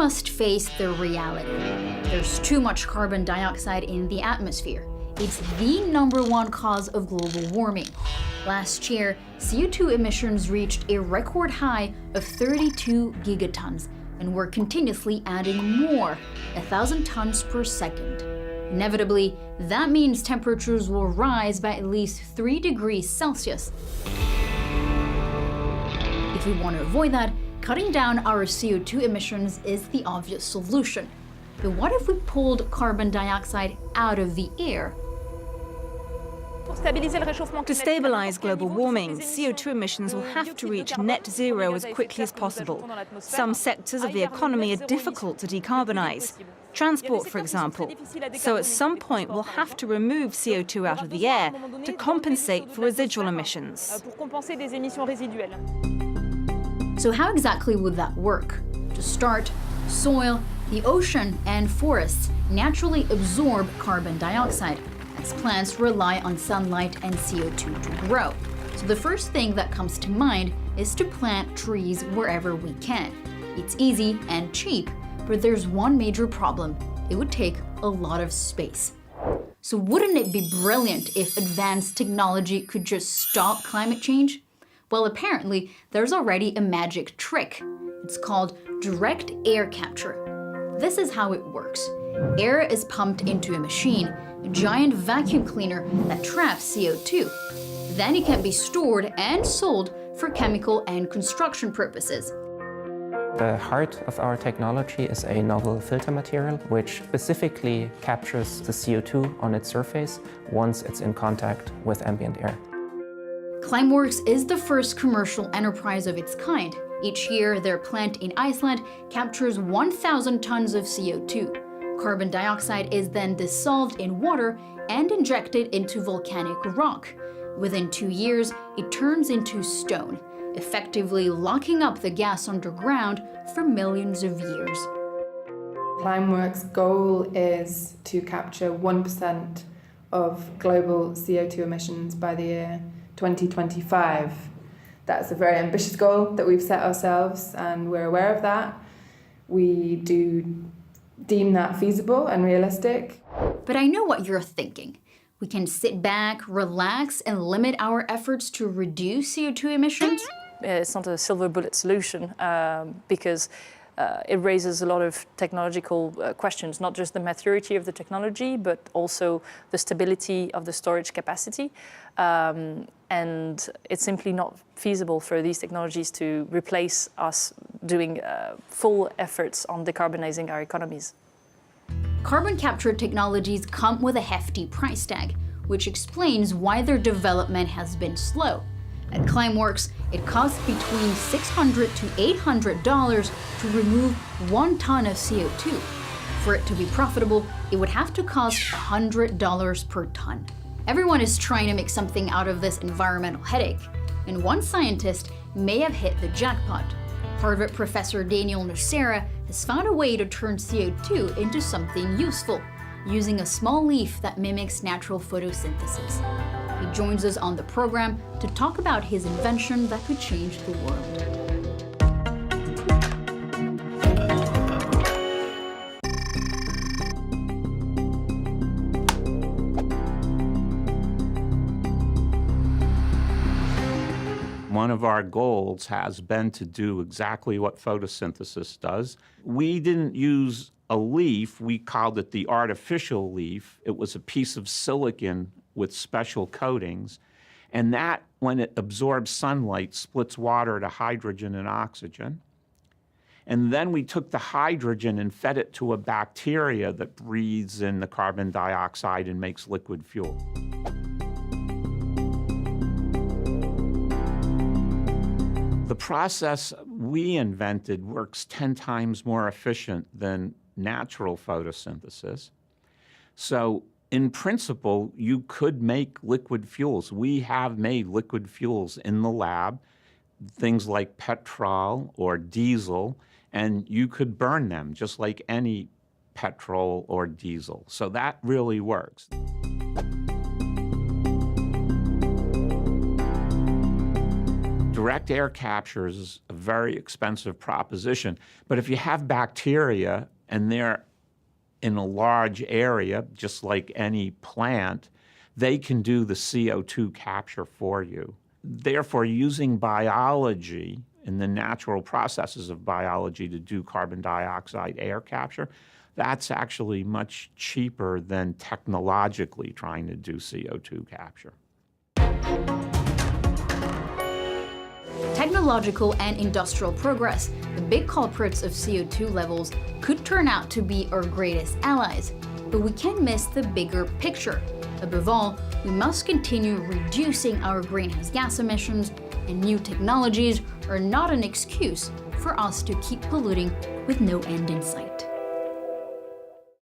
must face the reality. There's too much carbon dioxide in the atmosphere. It's the #1 cause of global warming. Last year, CO2 emissions reached a record high of 32 gigatons, and we're continuously adding more, 1,000 tons per second. Inevitably, that means temperatures will rise by at least 3 degrees Celsius. If we want to avoid that, cutting down our CO2 emissions is the obvious solution. But what if we pulled carbon dioxide out of the air? To stabilize global warming, CO2 emissions will have to reach net zero as quickly as possible. Some sectors of the economy are difficult to decarbonize. Transport, for example. So at some point, we'll have to remove CO2 out of the air to compensate for residual emissions. So how exactly would that work? To start, soil, the ocean, and forests naturally absorb carbon dioxide, as plants rely on sunlight and CO2 to grow. So the first thing that comes to mind is to plant trees wherever we can. It's easy and cheap, but there's one major problem. It would take a lot of space. So wouldn't it be brilliant if advanced technology could just stop climate change? Well, apparently, there's already a magic trick. It's called direct air capture. This is how it works. Air is pumped into a machine, a giant vacuum cleaner that traps CO2. Then it can be stored and sold for chemical and construction purposes. The heart of our technology is a novel filter material which specifically captures the CO2 on its surface once it's in contact with ambient air. Climeworks is the first commercial enterprise of its kind. Each year, their plant in Iceland captures 1,000 tons of CO2. Carbon dioxide is then dissolved in water and injected into volcanic rock. Within 2 years, it turns into stone, effectively locking up the gas underground for millions of years. Climeworks' goal is to capture 1% of global CO2 emissions by the year 2025. That's a very ambitious goal that we've set ourselves, and we're aware of that. We do deem that feasible and realistic. But I know what you're thinking. We can sit back, relax, and limit our efforts to reduce CO2 emissions? It's not a silver bullet solution because it raises a lot of technological questions, not just the maturity of the technology, but also the stability of the storage capacity. And it's simply not feasible for these technologies to replace us doing full efforts on decarbonizing our economies. Carbon capture technologies come with a hefty price tag, which explains why their development has been slow. At Climeworks, it costs between $600 to $800 to remove 1 ton of CO2. For it to be profitable, it would have to cost $100 per ton. Everyone is trying to make something out of this environmental headache, and one scientist may have hit the jackpot. Harvard professor Daniel Nocera has found a way to turn CO2 into something useful, using a small leaf that mimics natural photosynthesis. He joins us on the program to talk about his invention that could change the world. One of our goals has been to do exactly what photosynthesis does. We didn't use a leaf, we called it the artificial leaf. It was a piece of silicon with special coatings, and that, when it absorbs sunlight, splits water to hydrogen and oxygen. And then we took the hydrogen and fed it to a bacteria that breathes in the carbon dioxide and makes liquid fuel. The process we invented works 10 times more efficient than natural photosynthesis. So in principle, you could make liquid fuels. We have made liquid fuels in the lab, things like petrol or diesel, and you could burn them just like any petrol or diesel. So that really works. Direct air capture is a very expensive proposition. But if you have bacteria and they're in a large area, just like any plant, they can do the CO2 capture for you. Therefore, using biology and the natural processes of biology to do carbon dioxide air capture, that's actually much cheaper than technologically trying to do CO2 capture. Technological and industrial progress, the big culprits of CO2 levels, could turn out to be our greatest allies. But we can't miss the bigger picture. Above all, we must continue reducing our greenhouse gas emissions, and new technologies are not an excuse for us to keep polluting with no end in sight.